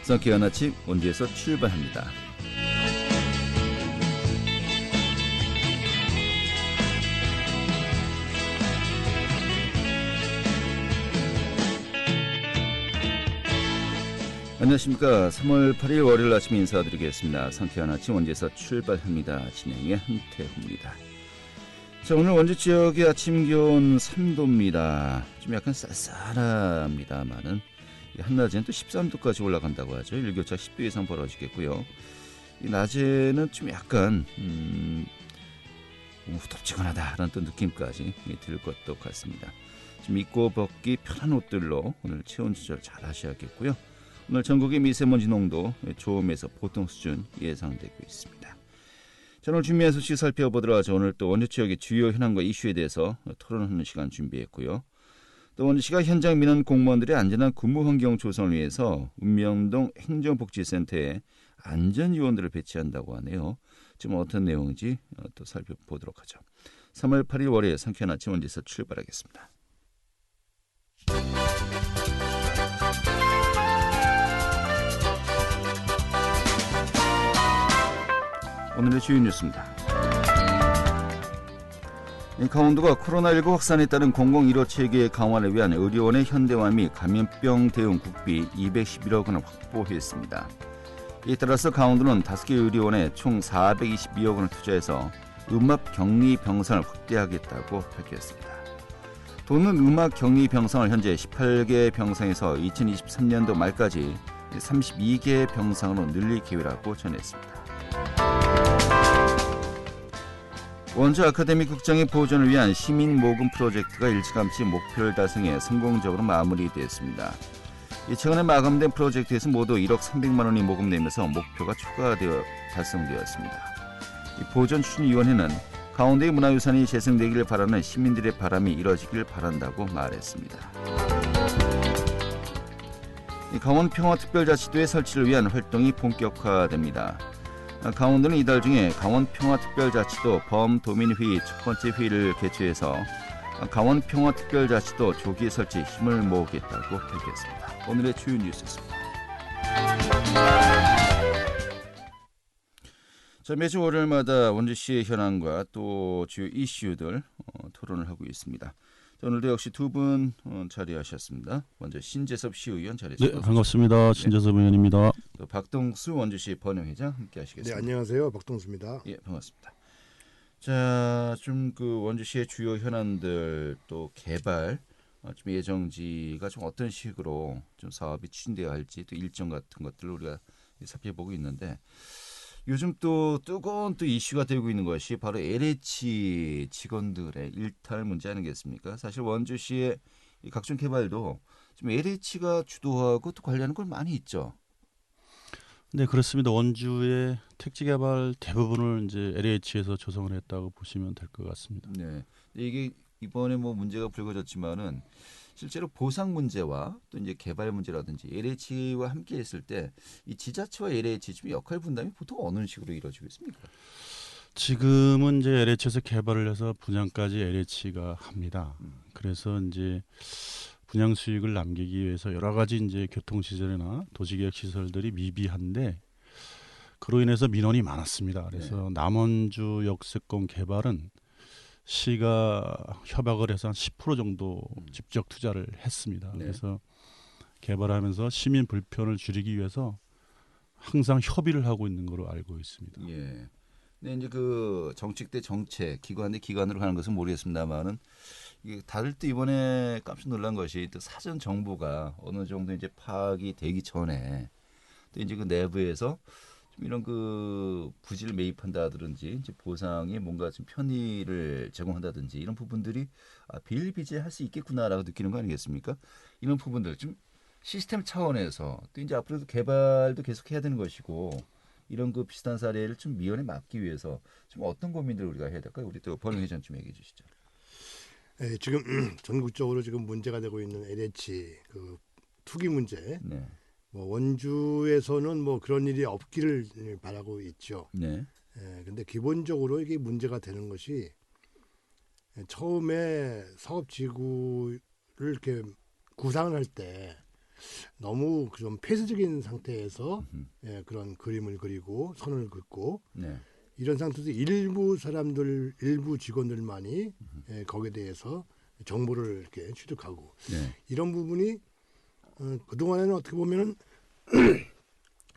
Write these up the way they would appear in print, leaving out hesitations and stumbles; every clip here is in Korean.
성쾌한 아침 원주에서 출발합니다. 안녕하십니까. 3월 8일 월요일 아침 인사드리겠습니다. 성쾌한 아침 원주에서 출발합니다. 진행의 한태호입니다. 자, 오늘 원주 지역의 아침 기온 3도입니다. 좀 약간 쌀쌀합니다만은 한낮에는 또 13도까지 올라간다고 하죠. 일교차 10도 이상 벌어지겠고요. 낮에는 좀 약간 후덥지근하다라는 또 느낌까지 들 것도 같습니다. 좀 입고 벗기 편한 옷들로 오늘 체온 조절 잘 하셔야겠고요. 오늘 전국의 미세먼지 농도 좋음에서 보통 수준 예상되고 있습니다. 자, 오늘 준비한 소식 살펴보도록 하죠. 오늘 또 원주 지역의 주요 현안과 이슈에 대해서 토론하는 시간 준비했고요. 또 원주시가 현장 민원 공무원들의 안전한 근무 환경 조성을 위해서 읍명동 행정복지센터에 안전요원들을 배치한다고 하네요. 지금 어떤 내용인지 또 살펴보도록 하죠. 3월 8일 월요일 상쾌한 아침 원주에서 출발하겠습니다. 오늘의 주요 뉴스입니다. 강원도가 코로나19 확산에 따른 공공의료 체계 강화를 위한 의료원의 현대화 및 감염병 대응 국비 211억 원을 확보했습니다. 이에 따라서 강원도는 5개 의료원에 총 422억 원을 투자해서 음압격리병상을 확대하겠다고 밝혔습니다. 도는 음압격리병상을 현재 18개 병상에서 2023년도 말까지 32개 병상으로 늘릴 계획이라고 전했습니다. 원주 아카데미 극장의 보존을 위한 시민 모금 프로젝트가 일찌감치 목표를 달성해 성공적으로 마무리되었습니다. 최근에 마감된 프로젝트에서 모두 1억 300만 원이 모금되면서 목표가 초과되어 달성되었습니다. 보존 추진위원회는 강원도의 문화유산이 재생되기를 바라는 시민들의 바람이 이뤄지길 바란다고 말했습니다. 강원평화특별자치도의 설치를 위한 활동이 본격화됩니다. 강원도는 이달 중에 강원평화특별자치도 범도민회의 첫 번째 회의를 개최해서 강원평화특별자치도 조기 설치에 힘을 모으겠다고 밝혔습니다. 오늘의 주요 뉴스였습니다. 자, 매주 월요일마다 원주시의 현안과 또 주요 이슈들 토론을 하고 있습니다. 오늘도 역시 두 분 자리하셨습니다. 먼저 신재섭 시의원 자리하셨습니다. 네, 반갑습니다. 신재섭 의원입니다. 또 박동수 원주시 번영회장 함께하시겠습니다. 네, 안녕하세요. 박동수입니다. 예, 반갑습니다. 자, 좀 그 원주시의 주요 현안들 또 개발 좀 예정지가 좀 어떤 식으로 좀 사업이 추진되어야 할지 또 일정 같은 것들을 우리가 살펴보고 있는데. 요즘 또 뜨거운 또 이슈가 되고 있는 것이 바로 LH 직원들의 일탈 문제 아니겠습니까? 사실 원주시의 각종 개발도 좀 LH가 주도하고 또 관리하는 걸 많이 있죠. 네, 그렇습니다. 원주의 택지 개발 대부분을 이제 LH에서 조성을 했다고 보시면 될 것 같습니다. 네, 이게 이번에 뭐 문제가 불거졌지만은 실제로 보상 문제와 또 이제 개발 문제라든지 LH와 함께 했을 때 이 지자체와 LH 좀 역할 분담이 보통 어느 식으로 이루어지고 있습니까? 지금은 이제 LH에서 개발을 해서 분양까지 LH가 합니다. 그래서 이제 분양 수익을 남기기 위해서 여러 가지 이제 교통시설이나 도시계획 시설들이 미비한데 그로 인해서 민원이 많았습니다. 그래서 남원주 역세권 개발은 시가 협약을 해서 한 10% 정도 직접 투자를 했습니다. 네. 그래서 개발하면서 시민 불편을 줄이기 위해서 항상 협의를 하고 있는 걸로 알고 있습니다. 예. 근데 이제 그 정책 대 정책, 기관 대 기관으로 하는 것은 모르겠습니다만은 이게 다들 또 이번에 깜짝 놀란 것이 또 사전 정보가 어느 정도 이제 파악이 되기 전에 또 이제 그 내부에서 좀 이런 그 부지를 매입한다든지 이제 보상에 뭔가 좀 편의를 제공한다든지 이런 부분들이 비일비재할 수 있겠구나라고 느끼는 거 아니겠습니까? 이런 부분들 좀 시스템 차원에서 또 이제 앞으로도 개발도 계속 해야 되는 것이고 이런 그 비슷한 사례를 좀 미연에 막기 위해서 좀 어떤 고민들을 우리가 해야 될까요? 우리 또 번영 회장 좀 얘기해 주시죠. 네, 지금 전국적으로 지금 문제가 되고 있는 LH 그 투기 문제. 네. 뭐 원주에서는 뭐 그런 일이 없기를 바라고 있죠. 네. 근데 기본적으로 이게 문제가 되는 것이 처음에 사업지구를 이렇게 구상을 할 때 너무 좀 폐쇄적인 상태에서 그런 그림을 그리고 선을 긋고 네. 이런 상태에서 일부 사람들, 일부 직원들만이 거기에 대해서 정보를 이렇게 취득하고 네. 이런 부분이 그동안에는 어떻게 보면은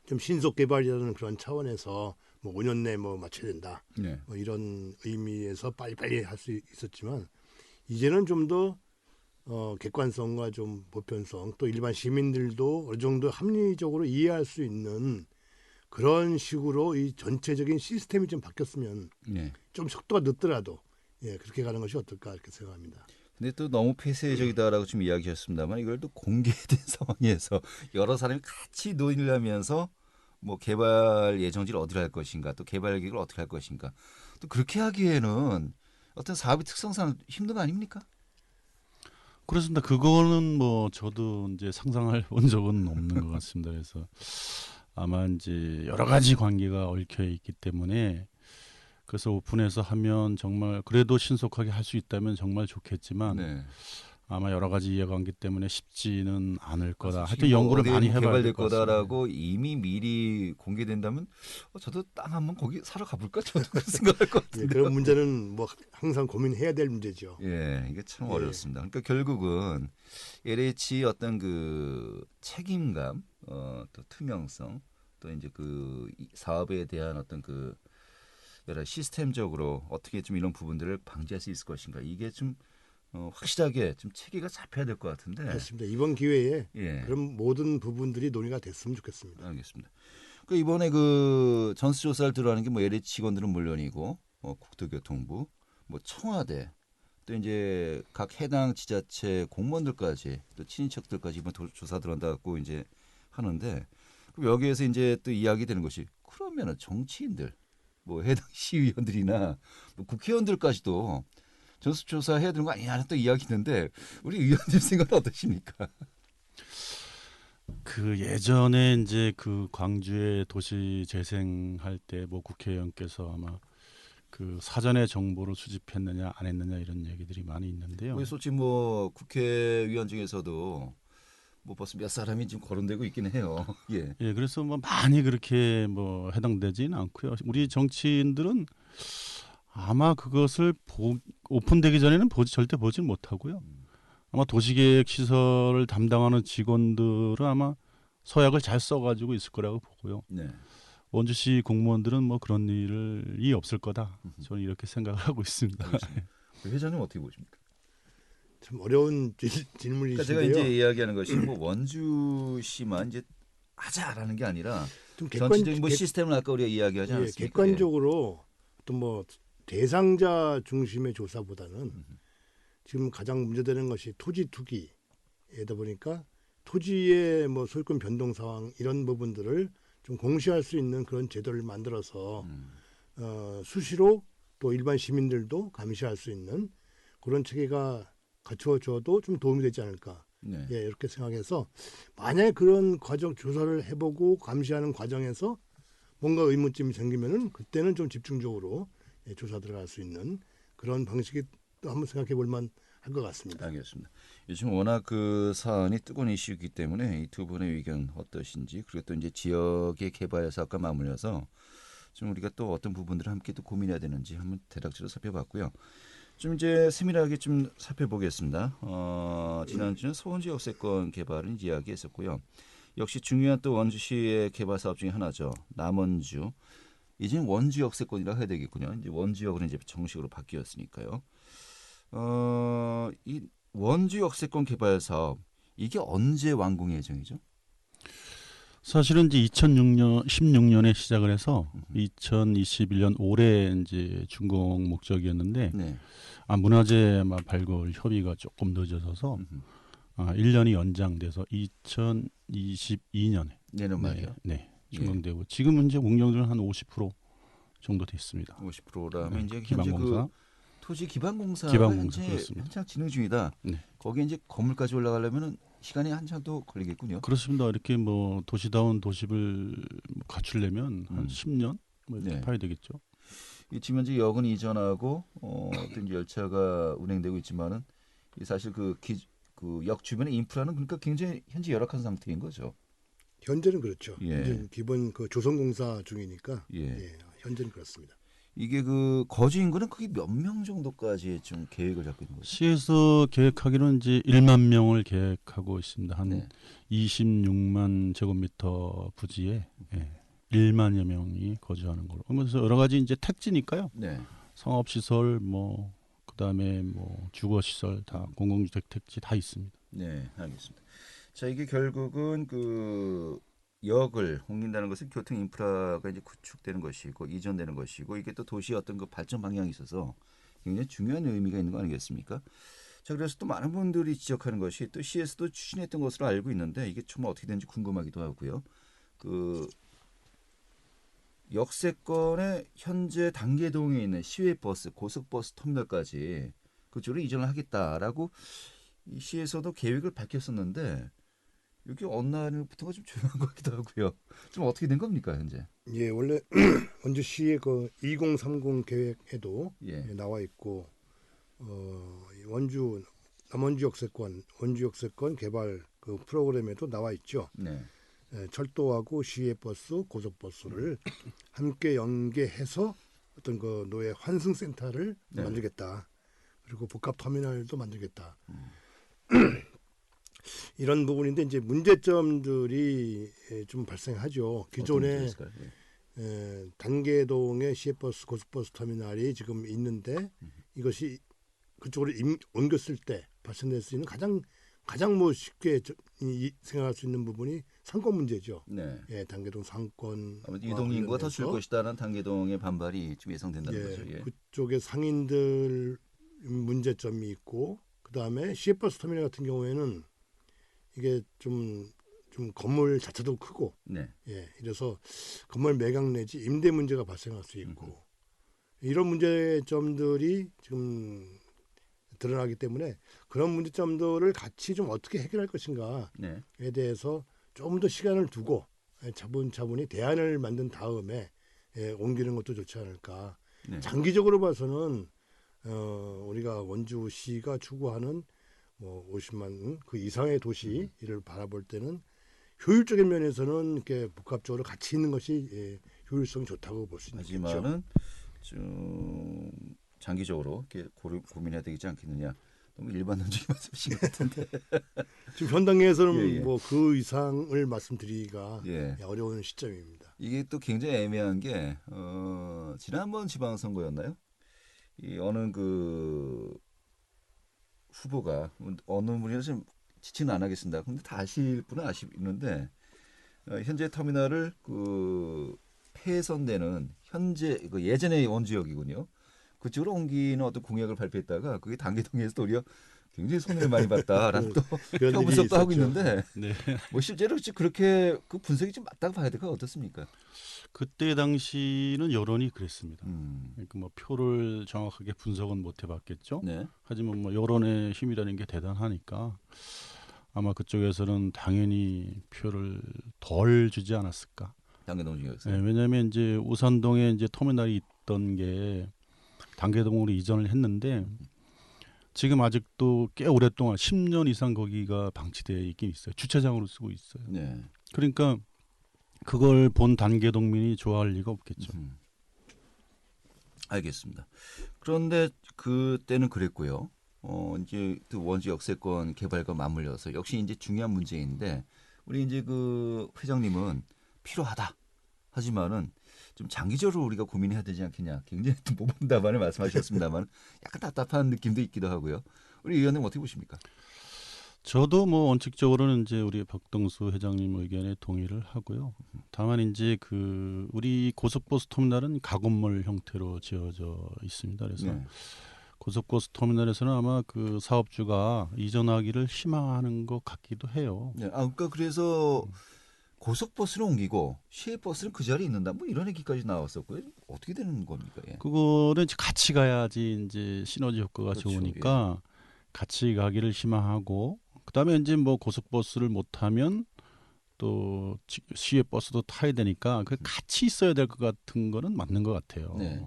좀 신속 개발이라는 그런 차원에서 뭐 5년 내에 뭐 맞춰야 된다. 네. 뭐 이런 의미에서 빨리빨리 할 수 있었지만 이제는 좀 더 객관성과 좀 보편성 또 일반 시민들도 어느 정도 합리적으로 이해할 수 있는 그런 식으로 이 전체적인 시스템이 좀 바뀌었으면 네. 좀 속도가 늦더라도 그렇게 가는 것이 어떨까 이렇게 생각합니다. 근데 또 너무 폐쇄적이다라고 좀 이야기하셨습니다만 이걸 또 공개된 상황에서 여러 사람이 같이 논의를 하면서 뭐 개발 예정지를 어디로 할 것인가 또 개발 계획을 어떻게 할 것인가 또 그렇게 하기에는 어떤 사업의 특성상 힘든 거 아닙니까? 그렇습니다. 그거는 뭐 저도 이제 상상할 본 적은 없는 것 같습니다. 그래서 아마 이제 여러 가지 관계가 얽혀 있기 때문에 그래서 오픈해서 하면 정말 그래도 신속하게 할 수 있다면 정말 좋겠지만 네. 아마 여러 가지 이해관계 때문에 쉽지는 않을 거다. 솔직히 하여튼 뭐 연구를 어디에 많이 뭐 해봐야 될 개발될 것 같습니다. 거다라고 이미 미리 공개된다면 저도 땅 한번 거기 사러 가볼까 저도 그런 생각할 것 같은데. 그런 문제는 뭐 항상 고민해야 될 문제죠. 예, 이게 참 예. 어렵습니다. 그러니까 결국은 LH 어떤 그 책임감, 또 투명성, 또 이제 그 사업에 대한 어떤 그 여러 시스템적으로 어떻게 좀 이런 부분들을 방지할 수 있을 것인가 이게 좀 확실하게 좀 체계가 잡혀야 될 것 같은데. 그렇습니다. 이번 기회에 예, 그런 모든 부분들이 논의가 됐으면 좋겠습니다. 알겠습니다. 그 이번에 그 전수조사를 들어가는 게 뭐 LH 직원들은 물론이고, 국토교통부, 뭐 청와대. 또 이제 각 해당 지자체 공무원들까지 또 친인척들까지 이번 조사 들어간다고 이제 하는데 그럼 여기에서 이제 또 이야기되는 것이 그러면은 정치인들 뭐 해당 시의원들이나 뭐 국회의원들까지도 전수조사 해야 되는 거 아니냐는 또 이야기인데 우리 의원님 생각은 어떠십니까? 그 예전에 이제 그 광주에 도시 재생할 때 뭐 국회의원께서 아마 그 사전에 정보를 수집했느냐 안 했느냐 이런 얘기들이 많이 있는데요. 왜 솔직히 뭐 국회의원 중에서도 뭐 벌써 몇 사람이 지금 거론되고 있긴 해요. 예. 예, 그래서 뭐 많이 그렇게 뭐 해당되지는 않고요. 우리 정치인들은 아마 그것을 오픈되기 전에는 절대 보질 못하고요. 아마 도시계획 시설을 담당하는 직원들은 아마 서약을 잘 써가지고 있을 거라고 보고요. 네. 원주시 공무원들은 뭐 그런 일이 없을 거다. 저는 이렇게 생각을 하고 있습니다. 알겠습니다. 회장님 어떻게 보십니까? 참 어려운 그러니까 질문이신데요. 제가 이제 이야기하는 것이 뭐 원주시만 이제 하자라는 게 아니라 좀 전체적인 뭐 시스템을 아까 우리가 이야기하지 않았습니까? 객관적으로 어떤 뭐 대상자 중심의 조사보다는 지금 가장 문제되는 것이 토지 투기에다 보니까 토지의 뭐 소유권 변동 상황 이런 부분들을 좀 공시할 수 있는 그런 제도를 만들어서 수시로 또 일반 시민들도 감시할 수 있는 그런 체계가 갖추어져도 좀 도움이 되지 않을까. 네. 예, 이렇게 생각해서 만약에 그런 과정 조사를 해보고 감시하는 과정에서 뭔가 의문점이 생기면은 그때는 좀 집중적으로 조사 들어갈 수 있는 그런 방식이 또 한번 생각해 볼 만 할 것 같습니다. 알겠습니다. 요즘 워낙 그 사안이 뜨거운 이슈이기 때문에 이 두 분의 의견 어떠신지 그리고 또 이제 지역의 개발 사업과 맞물려서 좀 우리가 또 어떤 부분들을 함께 또 고민해야 되는지 한번 대략적으로 살펴봤고요. 좀 이제 세밀하게 좀 살펴보겠습니다. 지난주는 소원지 역세권 개발은 이야기했었고요. 역시 중요한 또 원주시의 개발 사업 중에 하나죠. 남원주. 이제는 원주 역세권이라 해야 되겠군요. 이제 원주역으로 이제 정식으로 바뀌었으니까요. 이 원주 역세권 개발 사업 이게 언제 완공 예정이죠? 사실은 이제 16년에 시작을 해서 2021년 올해 이제 준공 목적이었는데 네. 문화재 발굴 협의가 조금 늦어져서 1년이 연장돼서 2022년에 내년 말이요. 네, 준공되고 지금은 이제 운영률 한 50% 정도 됐습니다. 50%라면 이제 현재 기반공사. 그 토지 기반공사가 기반공사, 현재 그렇습니다. 한창 진행 중이다. 네. 거기에 이제 건물까지 올라가려면은 시간이 한참 더 걸리겠군요. 그렇습니다. 이렇게 뭐 도시다운 도시를 갖추려면 한 10년 뭐 이렇게 네. 봐야 되겠죠. 지금 현재 역은 이전하고 또 이제 열차가 운행되고 있지만은 이 사실 그 그 역 주변의 인프라는 그러니까 굉장히 현재 열악한 상태인 거죠. 현재는 그렇죠. 예. 이제 기본 그 조성공사 중이니까 예. 예, 현재는 그렇습니다. 이게 그 거주 인구는 거의 몇 명 정도까지 좀 계획을 잡고 있는 거죠? 시에서 계획하기로는 이제 1만 명을 계획하고 있습니다. 한 네. 26만 제곱미터 부지에 1만여 명이 거주하는 걸로. 그래서 여러 가지 이제 택지니까요. 네. 상업시설 뭐 그다음에 뭐 주거시설 다 공공주택 택지 다 있습니다. 네, 알겠습니다. 자, 이게 결국은 그 역을 옮긴다는 것은 교통 인프라가 이제 구축되는 것이고 이전되는 것이고 이게 또 도시의 어떤 그 발전 방향이 있어서 굉장히 중요한 의미가 있는 거 아니겠습니까? 자, 그래서 또 많은 분들이 지적하는 것이 또 시에서도 추진했던 것으로 알고 있는데 이게 정말 어떻게 되는지 궁금하기도 하고요. 그 역세권의 현재 단계동에 있는 시외버스, 고속버스 터미널까지 그쪽으로 이전을 하겠다라고 이 시에서도 계획을 밝혔었는데 여기 어느 날부터가 좀 조용한 것 같기도 하고요. 좀 어떻게 된 겁니까 현재? 예, 원래 원주시의 그 2030 계획에도 예. 나와 있고 원주 남원주 역세권 개발 그 프로그램에도 나와 있죠. 네. 예, 철도하고 시외버스, 고속버스를 함께 연계해서 어떤 그 노예 환승센터를 네. 만들겠다. 그리고 복합 터미널도 만들겠다. 이런 부분인데 이제 문제점들이 좀 발생하죠. 기존에 단계동의 시외버스, 고속버스 터미널이 지금 있는데 이것이 그쪽으로 옮겼을 때 발생될 수 있는 가장 뭐 쉽게 생각할 수 있는 부분이 상권 문제죠. 네. 예, 단계동 상권. 아무튼 이동 인구가 더 줄 것이다라는 단계동의 반발이 좀 예상된다는 예, 거죠. 예. 그쪽에 상인들 문제점이 있고 그다음에 시외버스 터미널 같은 경우에는 이게 좀 건물 자체도 크고 네. 예, 이래서 건물 매각 내지 임대 문제가 발생할 수 있고 이런 문제점들이 지금 드러나기 때문에 그런 문제점들을 같이 좀 어떻게 해결할 것인가에 네. 대해서 좀 더 시간을 두고 차분차분히 대안을 만든 다음에 옮기는 것도 좋지 않을까. 네. 장기적으로 봐서는 우리가 원주시가 추구하는 뭐 50만 그 이상의 도시를 바라볼 때는 효율적인 면에서는 이렇게 복합적으로 같이 있는 것이 효율성이 좋다고 볼 수 있죠. 하지만은 좀 장기적으로 이렇게 고민해야 되지 않겠느냐. 너무 일반론적인 말씀이신 것 같은데. 지금 현 단계에서는 예. 뭐 그 이상을 말씀드리기가 예. 어려운 시점입니다. 이게 또 굉장히 애매한 게 지난번 지방선거였나요? 이 어느 그 후보가 어느 분이라 좀 지칭은 안 하겠습니다. 근데 다 아실 분은 아시는데 현재 터미널을 그 폐선되는 현재 그 예전의 원주역이군요. 그쪽으로 옮기는 어떤 공약을 발표했다가 그게 단계동에서 오히려 굉장히 손해를 많이 봤다라는 또 그런 일이 분석도 하고 있었죠. 있는데 네. 뭐 실제로 그렇게 그 분석이 좀 맞다고 봐야 될까 어떻습니까? 그때 당시는 여론이 그랬습니다. 음. 그러니까 뭐 표를 정확하게 분석은 못 해봤겠죠. 네. 하지만 뭐 여론의 힘이라는 게 대단하니까 아마 그쪽에서는 당연히 표를 덜 주지 않았을까. 단계동 중에서. 네, 왜냐하면 이제 우산동에 이제 터미널이 있던 게 단계동으로 이전을 했는데 지금 아직도 꽤 오랫동안 10년 이상 거기가 방치되어 있긴 있어요. 주차장으로 쓰고 있어요. 네. 그러니까 그걸 본 단계동민이 좋아할 리가 없겠죠. 알겠습니다. 그런데 그때는 그랬고요. 이제 또 원주 역세권 개발과 맞물려서 역시 이제 중요한 문제인데 우리 이제 그 회장님은 필요하다. 하지만은 좀 장기적으로 우리가 고민해야 되지 않겠냐. 굉장히 또 모범 답안을 말씀하셨습니다만 약간 답답한 느낌도 있기도 하고요. 우리 의원님 어떻게 보십니까? 저도 뭐 원칙적으로는 이제 우리 박동수 회장님 의견에 동의를 하고요. 다만 이제 그 우리 고속버스 터미널은 가건물 형태로 지어져 있습니다. 그래서 네. 고속버스 터미널에서는 아마 그 사업주가 이전하기를 희망하는 것 같기도 해요. 네. 그러니까 그래서 고속버스를 옮기고 시외버스는 그 자리에 있는다. 뭐 이런 얘기까지 나왔었고요. 어떻게 되는 겁니까? 예. 그거는 이제 같이 가야지 이제 시너지 효과가 그렇죠. 좋으니까 같이 가기를 희망하고 그다음에 이제 뭐 고속버스를 못 타면 또 시외버스도 타야 되니까 그 같이 있어야 될 것 같은 거는 맞는 것 같아요. 네.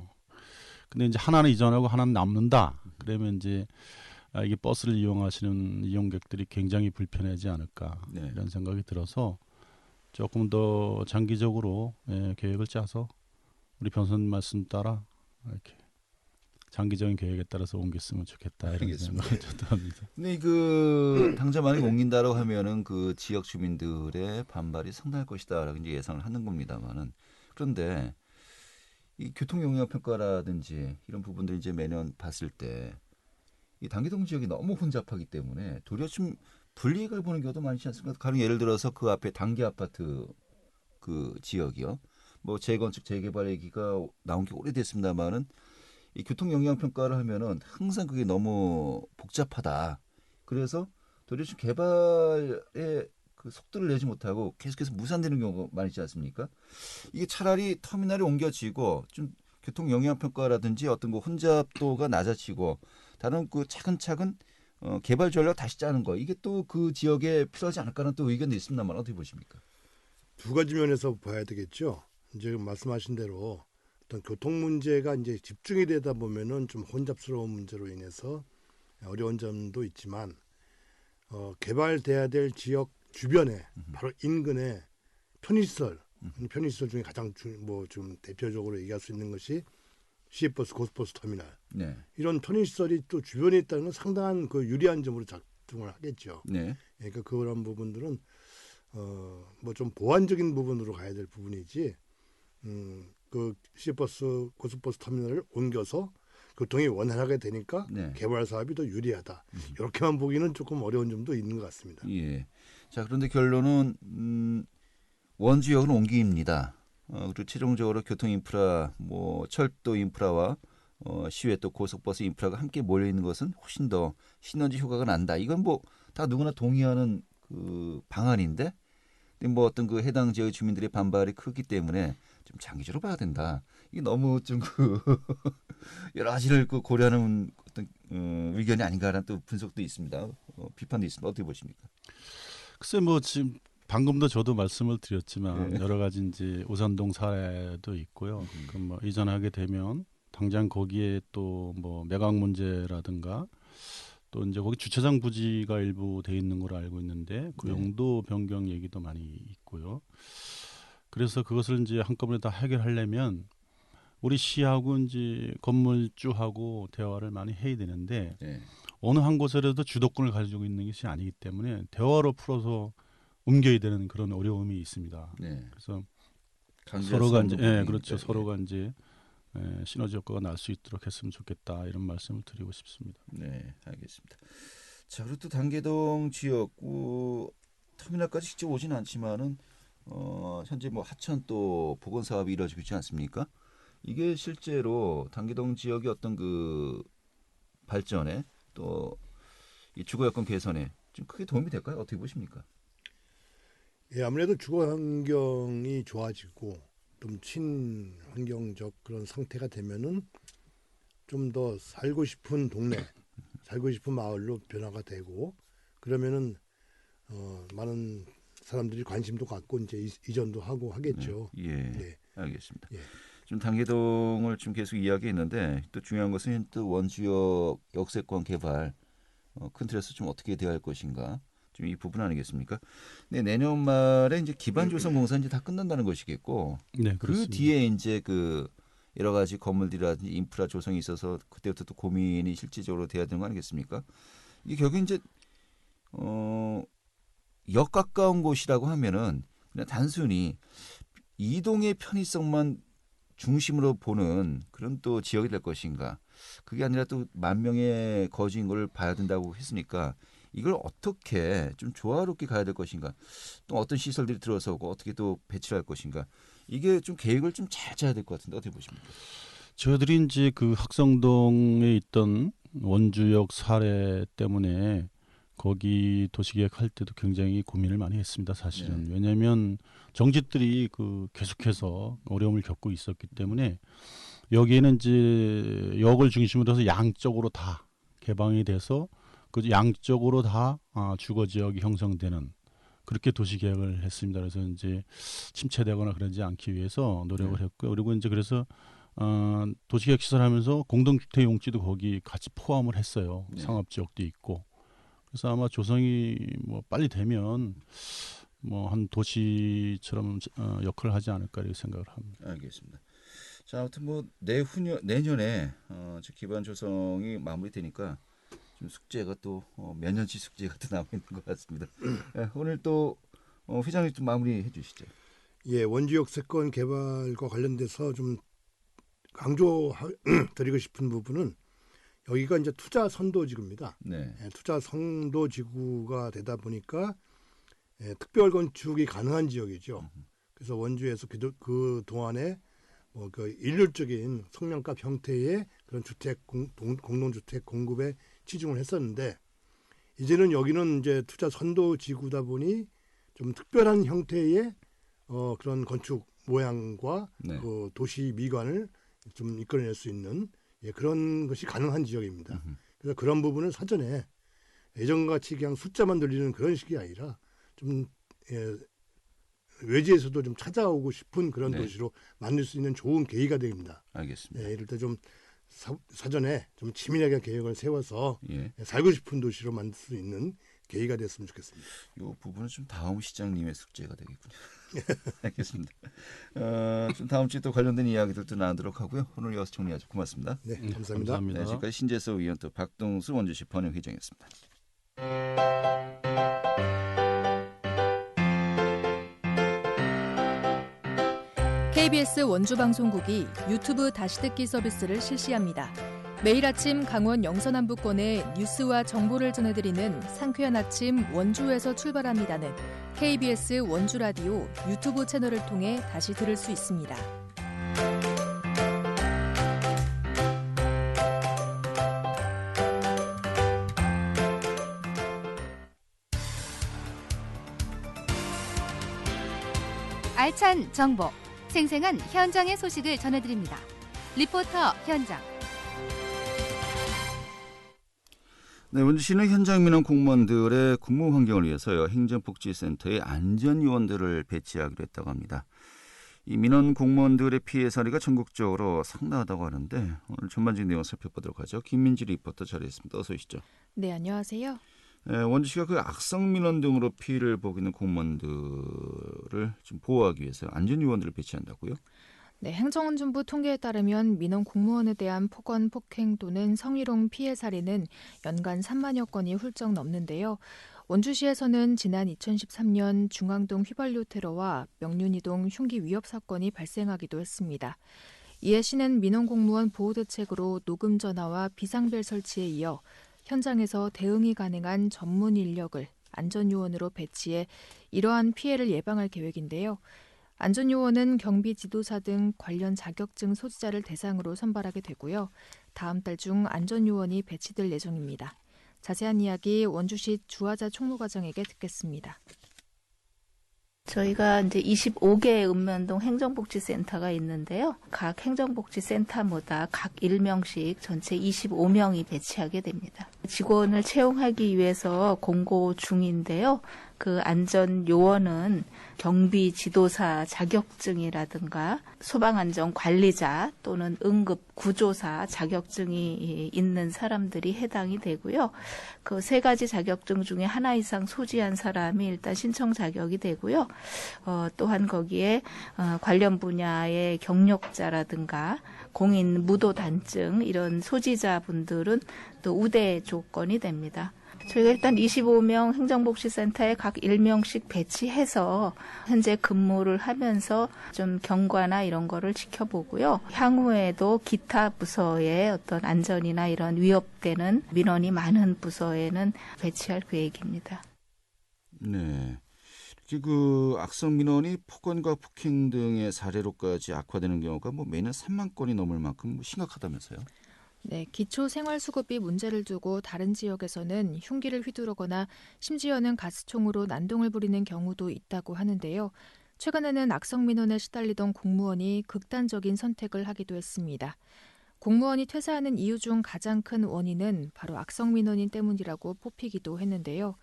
근데 이제 하나는 이전하고 하나는 남는다. 그러면 이제 이게 버스를 이용하시는 이용객들이 굉장히 불편하지 않을까 네. 이런 생각이 들어서 조금 더 장기적으로 계획을 짜서 우리 변호사님 말씀 따라 이렇게 장기적인 계획에 따라서 옮겼으면 좋겠다 이런 알겠습니다. 생각을 저도 합니다. 근데 그 당장 만약에 옮긴다라고 하면은 그 지역 주민들의 반발이 상당할 것이다라고 이제 예상을 하는 겁니다만은 그런데 이 교통 용역 평가라든지 이런 부분들 이제 매년 봤을 때 이 단계동 지역이 너무 혼잡하기 때문에 도리어 좀 불이익을 보는 경우도 많지 않습니까? 가령 예를 들어서 그 앞에 단기 아파트 그 지역이요. 뭐 재건축 재개발 얘기가 나온 게 오래됐습니다만은 이 교통 영향 평가를 하면은 항상 그게 너무 복잡하다. 그래서 도리어 좀 개발에 그 속도를 내지 못하고 계속해서 무산되는 경우가 많이 있지 않습니까? 이게 차라리 터미널이 옮겨지고 좀 교통 영향 평가라든지 어떤 거 혼잡도가 낮아지고 다른 그 차근차근 개발 전략 다시 짜는 거 이게 또 그 지역에 필요하지 않을까라는 또 의견도 있습니다만 어떻게 보십니까? 두 가지 면에서 봐야 되겠죠. 이제 말씀하신 대로 어떤 교통 문제가 이제 집중이 되다 보면은 좀 혼잡스러운 문제로 인해서 어려운 점도 있지만 개발돼야 될 지역 주변에 바로 인근에 편의시설 중에 가장 좀 대표적으로 얘기할 수 있는 것이 시외버스 고속버스 터미널 네. 이런 편의시설이 또 주변에 있다는 건 상당한 그 유리한 점으로 작동을 하겠죠. 네. 그러니까 그런 부분들은 뭐 좀 보완적인 부분으로 가야 될 부분이지 그 시외버스 고속버스 터미널을 옮겨서 교통이 원활하게 되니까 네. 개발 사업이 더 유리하다. 이렇게만 보기는 조금 어려운 점도 있는 것 같습니다. 예. 자, 그런데 결론은 원주역은 옮기입니다. 그리고 최종적으로 교통 인프라, 뭐 철도 인프라와 시외 또 고속버스 인프라가 함께 몰려 있는 것은 훨씬 더 시너지 효과가 난다. 이건 뭐 다 누구나 동의하는 그 방안인데, 근데 뭐 어떤 그 해당 지역 주민들의 반발이 크기 때문에 좀 장기적으로 봐야 된다. 이게 너무 좀 그 여러 가지를 그 고려하는 어떤 의견이 아닌가라는 또 분석도 있습니다. 비판도 있습니다. 어떻게 보십니까? 글쎄 뭐 지금 방금도 저도 말씀을 드렸지만 네. 여러 가지 이제 오산동 사례도 있고요. 그럼 뭐 이전하게 되면 당장 거기에 또 뭐 매각 문제라든가 또 이제 거기 주차장 부지가 일부 돼 있는 걸로 알고 있는데 그 네. 용도 변경 얘기도 많이 있고요. 그래서 그것을 이제 한꺼번에 다 해결하려면 우리 시하고 이제 건물주하고 대화를 많이 해야 되는데 네. 어느 한 곳에라도 주도권을 가지고 있는 것이 아니기 때문에 대화로 풀어서 옮겨야 되는 그런 어려움이 있습니다. 네. 그래서 강제할 서로가 수 이제 없는 부분이니까, 그렇죠. 예. 서로가 이제 시너지 효과가 날 수 있도록 했으면 좋겠다 이런 말씀을 드리고 싶습니다. 네, 알겠습니다. 자, 그리고 또 단계동 지역 터미널까지 직접 오지는 않지만은 현재 뭐 하천 또 복원 사업이 이루어지고 있지 않습니까? 이게 실제로 단계동 지역의 어떤 그 발전에 또 이 주거 여건 개선에 좀 크게 도움이 될까요? 어떻게 보십니까? 예, 아무래도 주거 환경이 좋아지고 좀 친환경적 그런 상태가 되면은 좀 더 살고 싶은 동네, 살고 싶은 마을로 변화가 되고 그러면은 많은 사람들이 관심도 갖고 이제 이전도 하고 하겠죠. 예, 네. 알겠습니다. 예. 좀 단계동을 좀 계속 이야기했는데 또 중요한 것은 또 원주역 역세권 개발 큰 틀에서 좀 어떻게 대할 것인가 좀 이 부분 아니겠습니까? 네, 내년 말에 이제 기반 조성 공사 이제 다 끝난다는 것이겠고 네, 그 그렇습니다. 뒤에 이제 그 여러 가지 건물들이라든지 인프라 조성이 있어서 그때부터 또 고민이 실질적으로 돼야 되는 거 아니겠습니까? 이게 결국 이제 역 가까운 곳이라고 하면은 그냥 단순히 이동의 편의성만 중심으로 보는 그런 또 지역이 될 것인가? 그게 아니라 또 10,000명의 거주인 걸 봐야 된다고 했으니까 이걸 어떻게 좀 조화롭게 가야 될 것인가? 또 어떤 시설들이 들어서고 어떻게 또 배치를 할 것인가? 이게 좀 계획을 좀 잘 짜야 될 것 같은데 어떻게 보십니까? 저희들이 이제 그 학성동에 있던 원주역 사례 때문에 거기 도시계획 할 때도 굉장히 고민을 많이 했습니다. 사실은 네. 왜냐하면 정짓들이 그 계속해서 어려움을 겪고 있었기 때문에 여기에는 이제 역을 중심으로 해서 양쪽으로 다 개방이 돼서 그 양쪽으로 다 주거 지역이 형성되는 그렇게 도시 계획을 했습니다. 그래서 이제 침체되거나 그러지 않기 위해서 노력을 네. 했고요. 그리고 이제 그래서 도시계획 시설하면서 공동주택 용지도 거기 같이 포함을 했어요. 네. 상업지역도 있고. 그래서 아마 조성이 뭐 빨리 되면 뭐 한 도시처럼 역할을 하지 않을까 이렇게 생각을 합니다. 알겠습니다. 자, 아무튼 뭐 내년에 저 기반 조성이 마무리되니까 좀 숙제가 또 몇 년치 숙제가 또 남아 있는 것 같습니다. 네, 오늘 또 회장님 좀 마무리해 주시죠. 예, 원주 역세권 개발과 관련돼서 좀 강조드리고 싶은 부분은 여기가 이제 투자 선도지구입니다. 네. 예, 투자 선도지구가 되다 보니까 특별 건축이 가능한 지역이죠. 그래서 원주에서 그 동안에 그 일률적인 성량값 형태의 그런 주택 공동주택 공급에 치중을 했었는데 이제는 여기는 이제 투자 선도지구다 보니 좀 특별한 형태의 그런 건축 모양과 네. 그 도시 미관을 좀 이끌어낼 수 있는 그런 것이 가능한 지역입니다. 그래서 그런 부분을 사전에 예전같이 그냥 숫자만 들리는 그런 식이 아니라 좀 외지에서도 좀 찾아오고 싶은 그런 네. 도시로 만들 수 있는 좋은 계기가 됩니다. 알겠습니다. 이럴 때 좀 사전에 좀 치밀하게 계획을 세워서 예. 살고 싶은 도시로 만들 수 있는 계기가 됐으면 좋겠습니다. 이 부분은 좀 다음 시장님의 숙제가 되겠군요. 알겠습니다. 좀 다음 주에 또 관련된 이야기들도 나누도록 하고요. 오늘 여기서 정리하죠. 고맙습니다. 네, 감사합니다. 감사합니다. 네, 지금까지 신재석 의원 또 박동수 원주시 번영회장이었습니다. KBS 원주방송국이 유튜브 다시 듣기 서비스를 실시합니다. 매일 아침 강원 영서남부권의 뉴스와 정보를 전해드리는 상쾌한 아침 원주에서 출발합니다는 KBS 원주라디오 유튜브 채널을 통해 다시 들을 수 있습니다. 알찬 정보, 생생한 현장의 소식을 전해드립니다. 리포터 현장. 네, 원주시는 현장 민원 공무원들의 근무 환경을 위해서요 행정복지센터에 안전요원들을 배치하기로 했다고 합니다. 이 민원 공무원들의 피해 사례가 전국적으로 상당하다고 하는데 오늘 전반적인 내용 살펴보도록 하죠. 김민지 리포터 자리했습니다. 어서 오시죠. 네, 안녕하세요. 원주시가 그 악성 민원 등으로 피해를 보고 있는 공무원들을 좀 보호하기 위해서 안전요원들을 배치한다고요? 네, 행정안전부 통계에 따르면 민원 공무원에 대한 폭언, 폭행 또는 성희롱 피해 사례는 연간 3만여 건이 훌쩍 넘는데요. 원주시에서는 지난 2013년 중앙동 휘발유 테러와 명륜이동 흉기 위협 사건이 발생하기도 했습니다. 이에 시는 민원 공무원 보호 대책으로 녹음 전화와 비상벨 설치에 이어 현장에서 대응이 가능한 전문 인력을 안전요원으로 배치해 이러한 피해를 예방할 계획인데요. 안전요원은 경비 지도사 등 관련 자격증 소지자를 대상으로 선발하게 되고요. 다음 달 중 안전요원이 배치될 예정입니다. 자세한 이야기 원주시 주하자 총무과장에게 듣겠습니다. 저희가 이제 25개의 읍면동 행정복지센터가 있는데요. 각 행정복지센터마다 각 1명씩 전체 25명이 배치하게 됩니다. 직원을 채용하기 위해서 공고 중인데요. 그 안전요원은 경비 지도사 자격증이라든가 소방안전관리자 또는 응급구조사 자격증이 있는 사람들이 해당이 되고요. 그 세 가지 자격증 중에 하나 이상 소지한 사람이 일단 신청 자격이 되고요. 또한 거기에 관련 분야의 경력자라든가 공인 무도단증 이런 소지자분들은 또 우대 조건이 됩니다. 저희가 일단 25명 행정복지센터에 각 1명씩 배치해서 현재 근무를 하면서 좀 경과나 이런 거를 지켜보고요. 향후에도 기타 부서의 어떤 안전이나 이런 위협되는 민원이 많은 부서에는 배치할 계획입니다. 네. 특히 그 악성 민원이 폭언과 폭행 등의 사례로까지 악화되는 경우가 뭐 매년 3만 건이 넘을 만큼 심각하다면서요? 네, 기초생활수급비 문제를 두고 다른 지역에서는 흉기를 휘두르거나 심지어는 가스총으로 난동을 부리는 경우도 있다고 하는데요. 최근에는 악성 민원에 시달리던 공무원이 극단적인 선택을 하기도 했습니다. 공무원이 퇴사하는 이유 중 가장 큰 원인은 바로 악성 민원인 때문이라고 뽑히기도 했는데요.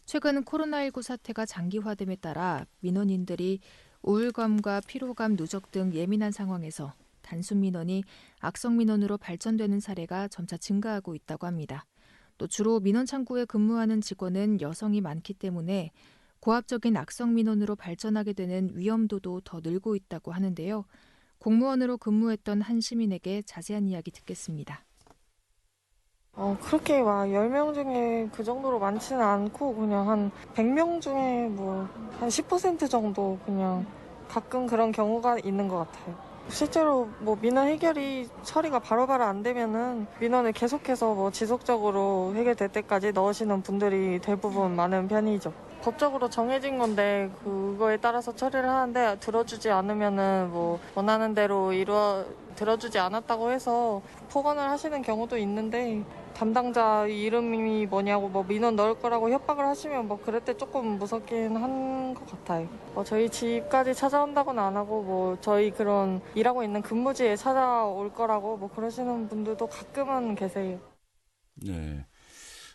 최근 코로나19 사태가 장기화됨에 따라 민원인들이 우울감과 피로감 누적 등 예민한 상황에서 단순 민원이 악성 민원으로 발전되는 사례가 점차 증가하고 있다고 합니다. 또 주로 민원 창구에 근무하는 직원은 여성이 많기 때문에 고압적인 악성 민원으로 발전하게 되는 위험도도 더 늘고 있다고 하는데요. 공무원으로 근무했던 한 시민에게 자세한 이야기 듣겠습니다. 그렇게 막 10명 중에 그 정도로 많지는 않고 그냥 한 100명 중에 뭐 한 10% 정도 그냥 가끔 그런 경우가 있는 것 같아요. 실제로 뭐 민원 해결이 처리가 바로바로 안 되면은 민원을 계속해서 뭐 지속적으로 해결될 때까지 넣으시는 분들이 대부분 많은 편이죠. 법적으로 정해진 건데 그거에 따라서 처리를 하는데 들어주지 않으면은 뭐 원하는 대로 들어주지 않았다고 해서 폭언을 하시는 경우도 있는데 담당자 이름이 뭐냐고 뭐 민원 넣을 거라고 협박을 하시면 뭐 그럴 때 조금 무섭긴 한 것 같아요. 저희 집까지 찾아온다고는 안 하고 뭐 저희 그런 일하고 있는 근무지에 찾아올 거라고 뭐 그러시는 분들도 가끔은 계세요. 네.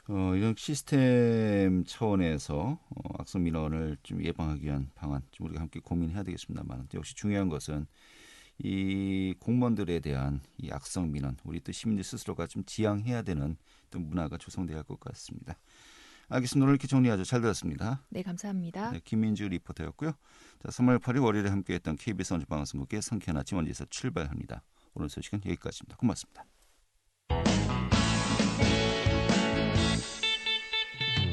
이런 시스템 차원에서 악성 민원을 좀 예방하기 위한 방안 좀 우리가 함께 고민해야 되겠습니다만 역시 중요한 것은 이 공무원들에 대한 이 악성 민원 우리 또 시민들 스스로가 좀 지양해야 되는 또 문화가 조성돼야 할 것 같습니다. 알겠습니다. 오늘 이렇게 정리하죠. 잘 들었습니다. 네, 감사합니다. 네, 김민주 리포터였고요. 자, 3월 8일 월요일에 함께했던 KBS 언제방송국의 상쾌한 아침 원지에서 출발합니다. 오늘 소식은 여기까지입니다. 고맙습니다.